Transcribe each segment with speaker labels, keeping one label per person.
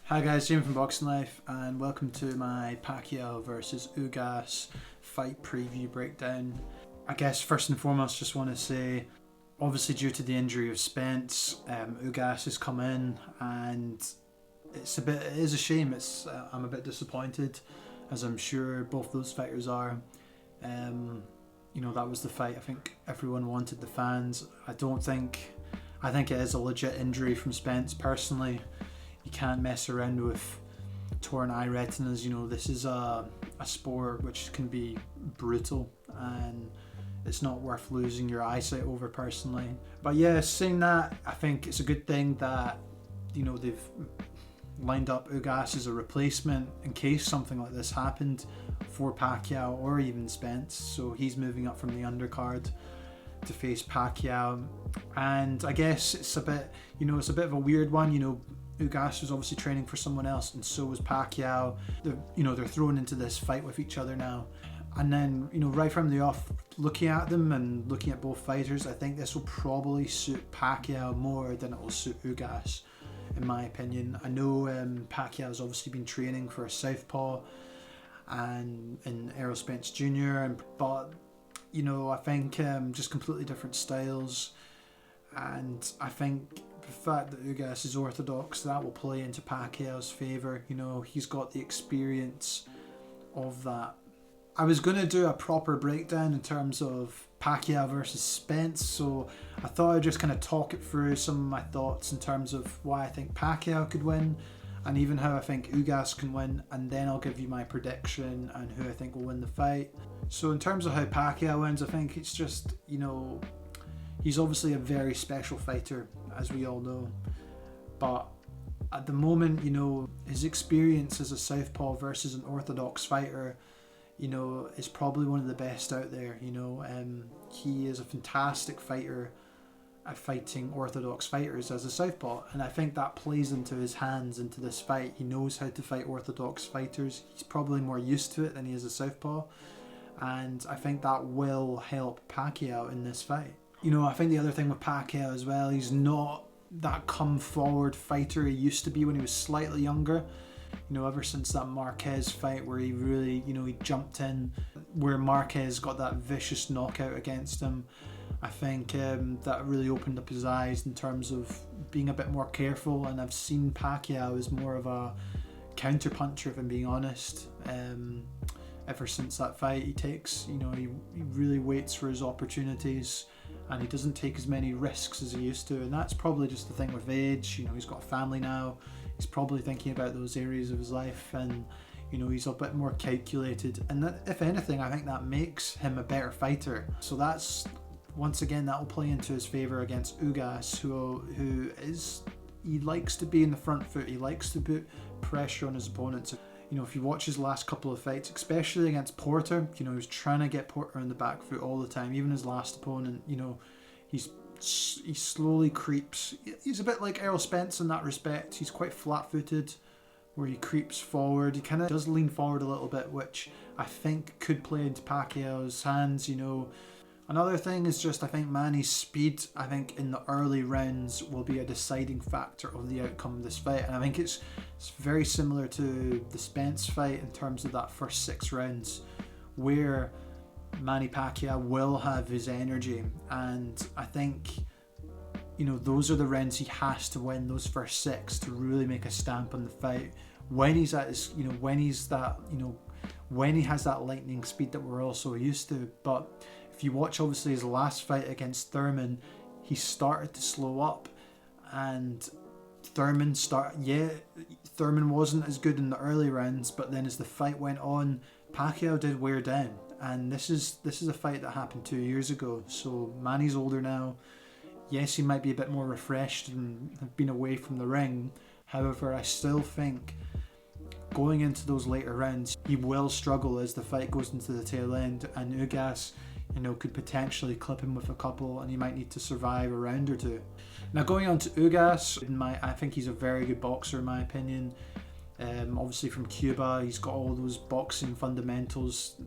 Speaker 1: Hi guys, Jim from Boxing Life, and welcome to my Pacquiao versus Ugas fight preview breakdown. I guess first and foremost, just want to say, obviously due to the injury of Spence, Ugas has come in, and it is a shame. I'm a bit disappointed, as I'm sure both those fighters are. That was the fight I think everyone wanted, the fans. I think it is a legit injury from Spence personally. You can't mess around with torn eye retinas. This is a sport which can be brutal, and it's not worth losing your eyesight over personally. But yeah, saying that, I think it's a good thing that they've lined up Ugas as a replacement in case something like this happened for Pacquiao or even Spence. So he's moving up from the undercard to face Pacquiao, and I guess it's a bit of a weird one. Ugas was obviously training for someone else, and so was Pacquiao. They're thrown into this fight with each other now, and then right from the off, looking at them and looking at both fighters, I think this will probably suit Pacquiao more than it will suit Ugas, in my opinion. I know Pacquiao's obviously been training for a southpaw and in Spence Jr., but I think just completely different styles, and I think the fact that Ugas is orthodox, that will play into Pacquiao's favour. He's got the experience of that. I was going to do a proper breakdown in terms of Pacquiao versus Spence, so I thought I'd just kind of talk it through, some of my thoughts in terms of why I think Pacquiao could win, and even how I think Ugas can win, and then I'll give you my prediction and who I think will win the fight. So in terms of how Pacquiao wins, I think it's just, he's obviously a very special fighter, as we all know, but at the moment, his experience as a southpaw versus an orthodox fighter, is probably one of the best out there. He is a fantastic fighter at fighting orthodox fighters as a southpaw, and I think that plays into his hands into this fight. He knows how to fight orthodox fighters. He's probably more used to it than he is a southpaw, and I think that will help Pacquiao in this fight. I think the other thing with Pacquiao as well, he's not that come forward fighter he used to be when he was slightly younger. Ever since that Marquez fight where he really, he jumped in, where Marquez got that vicious knockout against him, I think that really opened up his eyes in terms of being a bit more careful, and I've seen Pacquiao as more of a counter-puncher, if I'm being honest. Ever since that fight, he really waits for his opportunities, and he doesn't take as many risks as he used to, and that's probably just the thing with age. He's got a family now. He's probably thinking about those areas of his life, and he's a bit more calculated, and that, if anything, I think that makes him a better fighter. So that's, once again, that will play into his favour against Ugas, he likes to be in the front foot. He likes to put pressure on his opponents. If you watch his last couple of fights, especially against Porter, he was trying to get Porter on the back foot all the time. Even his last opponent, he slowly creeps. He's a bit like Spence in that respect. He's quite flat-footed, where he creeps forward. He kind of does lean forward a little bit, which I think could play into Pacquiao's hands. Another thing is just, I think Manny's speed, I think in the early rounds, will be a deciding factor of the outcome of this fight. And I think it's very similar to the Spence fight in terms of that first 6 rounds, where Manny Pacquiao will have his energy. And I think, those are the rounds he has to win, those first 6, to really make a stamp on the fight. When he's at his, when he has that lightning speed that we're all so used to. But if you watch, obviously, his last fight against Thurman, he started to slow up, and Thurman wasn't as good in the early rounds, but then as the fight went on, Pacquiao did wear down, and this is a fight that happened 2 years ago. So Manny's older now. Yes, he might be a bit more refreshed and have been away from the ring. However, I still think going into those later rounds, he will struggle as the fight goes into the tail end, and Ugas, could potentially clip him with a couple, and he might need to survive a round or two. Now, going on to Ugas, I think he's a very good boxer in my opinion. Obviously from Cuba, he's got all those boxing fundamentals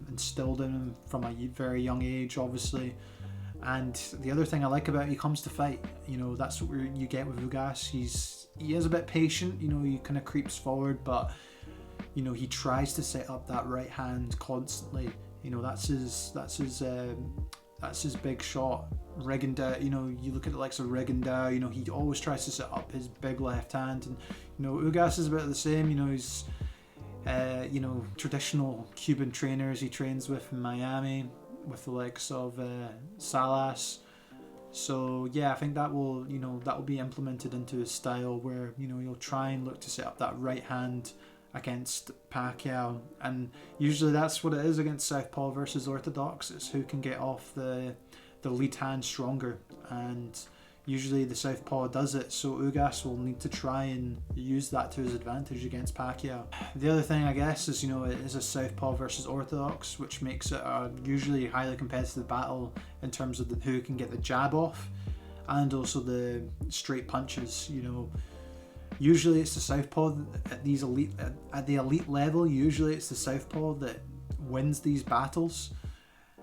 Speaker 1: instilled in him from a very young age, obviously. And the other thing I like about it, he comes to fight. You know, that's what you get with Ugas. He is a bit patient. You know, he kind of creeps forward, but you know, he tries to set up that right hand constantly. You know, that's his big shot. Rigondeaux, you know, you look at the likes of Rigondeaux, you know, he always tries to set up his big left hand, and you know, Ugas is a bit of the same. You know, he's you know, traditional Cuban trainers he trains with in Miami, with the likes of Salas. So yeah, I think that will be implemented into his style, where you know, he'll try and look to set up that right hand against Pacquiao, and usually that's what it is against Southpaw versus Orthodox. It's who can get off the lead hand stronger, and usually the Southpaw does it, so Ugas will need to try and use that to his advantage against Pacquiao. The other thing, I guess, is, you know, it is a Southpaw versus Orthodox, which makes it a usually highly competitive battle in terms of who can get the jab off and also the straight punches. You know, usually it's the Southpaw at the elite level. Usually it's the Southpaw that wins these battles,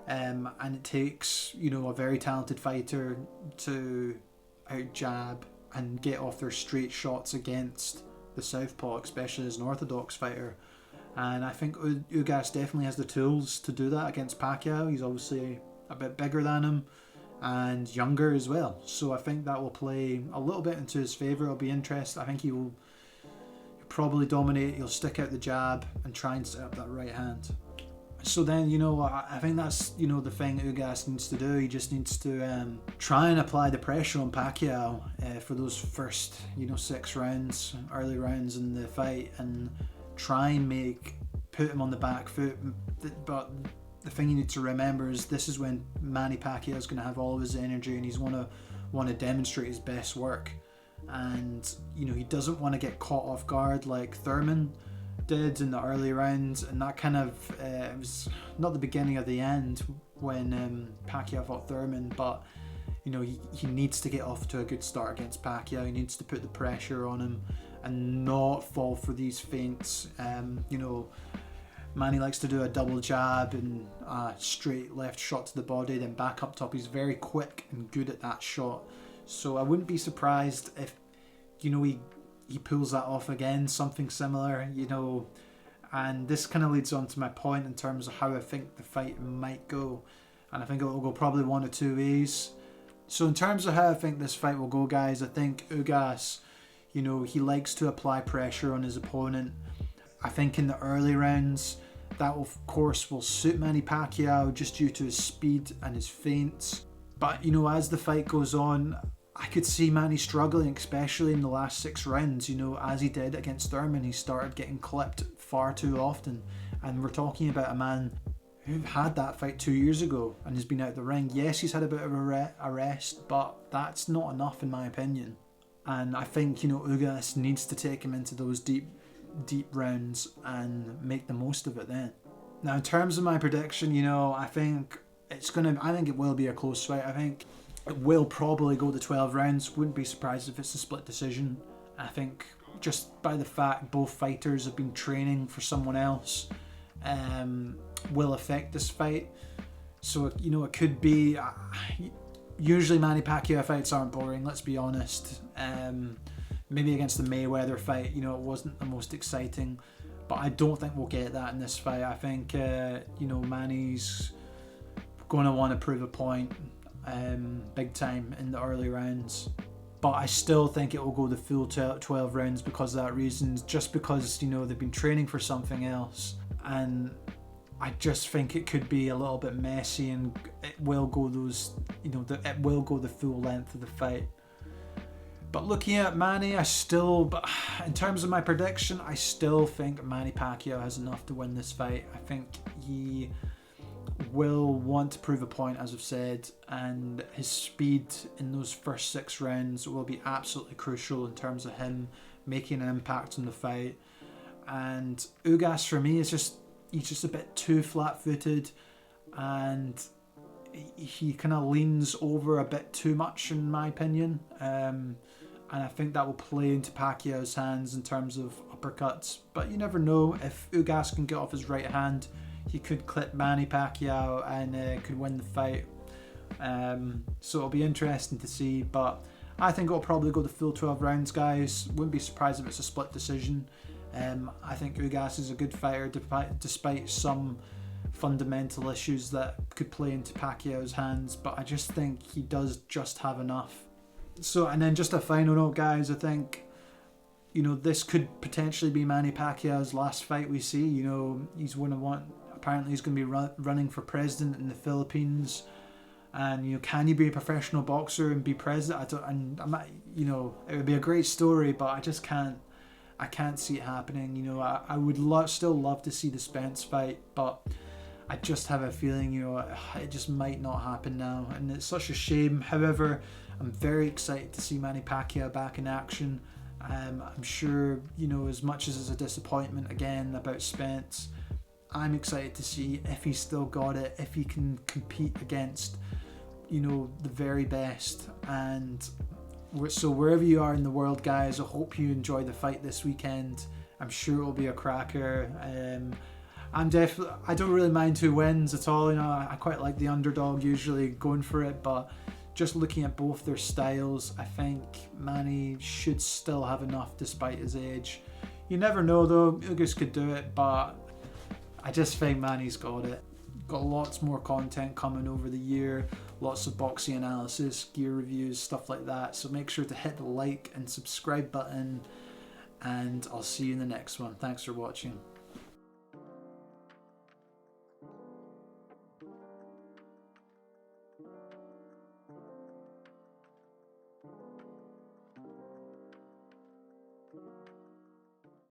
Speaker 1: and it takes, you know, a very talented fighter to out jab and get off their straight shots against the Southpaw, especially as an Orthodox fighter. And I think Ugas definitely has the tools to do that against Pacquiao. He's obviously a bit bigger than him and younger as well, so I think that will play a little bit into his favour. It'll be interesting. I think he'll probably dominate. He'll stick out the jab and try and set up that right hand. So then, you know, I think that's, you know, the thing Ugas needs to do. He just needs to try and apply the pressure on Pacquiao for those first, you know, 6 rounds, early rounds in the fight, and try and put him on the back foot. But the thing you need to remember is this is when Manny Pacquiao is going to have all of his energy, and he's want to demonstrate his best work. And you know, he doesn't want to get caught off guard like Thurman did in the early rounds, and that kind of it was not the beginning of the end when Pacquiao fought Thurman, but you know, he needs to get off to a good start against Pacquiao. He needs to put the pressure on him and not fall for these feints. You know, Manny likes to do a double jab and a straight left shot to the body, then back up top. He's very quick and good at that shot. So I wouldn't be surprised if, you know, he pulls that off again, something similar, you know. And this kind of leads on to my point in terms of how I think the fight might go. And I think it will go probably one of two ways. So in terms of how I think this fight will go, guys, I think Ugas, you know, he likes to apply pressure on his opponent. I think in the early rounds, that of course will suit Manny Pacquiao just due to his speed and his feints. But you know, as the fight goes on, I could see Manny struggling, especially in the last 6 rounds. You know, as he did against Thurman, he started getting clipped far too often. And we're talking about a man who had that fight 2 years ago and has been out the ring. Yes, he's had a bit of a rest, but that's not enough in my opinion. And I think, you know, Ugas needs to take him into those deep rounds and make the most of it then. Now, in terms of my prediction, you know, I think it will be a close fight. I think it will probably go to 12 rounds. Wouldn't be surprised if it's a split decision. I think just by the fact both fighters have been training for someone else will affect this fight. So, you know, it could be... usually Manny Pacquiao fights aren't boring, let's be honest. Maybe against the Mayweather fight, you know, it wasn't the most exciting. But I don't think we'll get that in this fight. I think, you know, Manny's going to want to prove a point big time in the early rounds. But I still think it will go the full 12 rounds because of that reason. Just because, you know, they've been training for something else. And I just think it could be a little bit messy, and it will go it will go the full length of the fight. But looking at Manny, but in terms of my prediction, I still think Manny Pacquiao has enough to win this fight. I think he will want to prove a point, as I've said, and his speed in those first 6 rounds will be absolutely crucial in terms of him making an impact on the fight. And Ugas, for me, he's just a bit too flat-footed, and he kind of leans over a bit too much, in my opinion. And I think that will play into Pacquiao's hands in terms of uppercuts. But you never know. If Ugas can get off his right hand, he could clip Manny Pacquiao and could win the fight. So it'll be interesting to see, but I think it'll probably go the full 12 rounds, guys. Wouldn't be surprised if it's a split decision. I think Ugas is a good fighter despite some fundamental issues that could play into Pacquiao's hands, but I just think he does just have enough. So, and then just a final note, guys, I think, you know, this could potentially be Manny Pacquiao's last fight we see. You know, apparently he's going to be running for president in the Philippines. And, you know, can you be a professional boxer and be president? You know, it would be a great story, but I just can't see it happening. You know, I would still love to see the Spence fight, but I just have a feeling, you know, it just might not happen now. And it's such a shame. However, I'm very excited to see Manny Pacquiao back in action. I'm sure, you know, as much as it's a disappointment again about Spence, I'm excited to see if he's still got it, if he can compete against, you know, the very best. And so wherever you are in the world, guys, I hope you enjoy the fight this weekend. I'm sure it'll be a cracker. I don't really mind who wins at all. You know, I quite like the underdog usually going for it, but just looking at both their styles, I think Manny should still have enough despite his age. You never know though, Ugas could do it, but I just think Manny's got it. Got lots more content coming over the year, lots of boxing analysis, gear reviews, stuff like that. So make sure to hit the like and subscribe button, and I'll see you in the next one. Thanks for watching.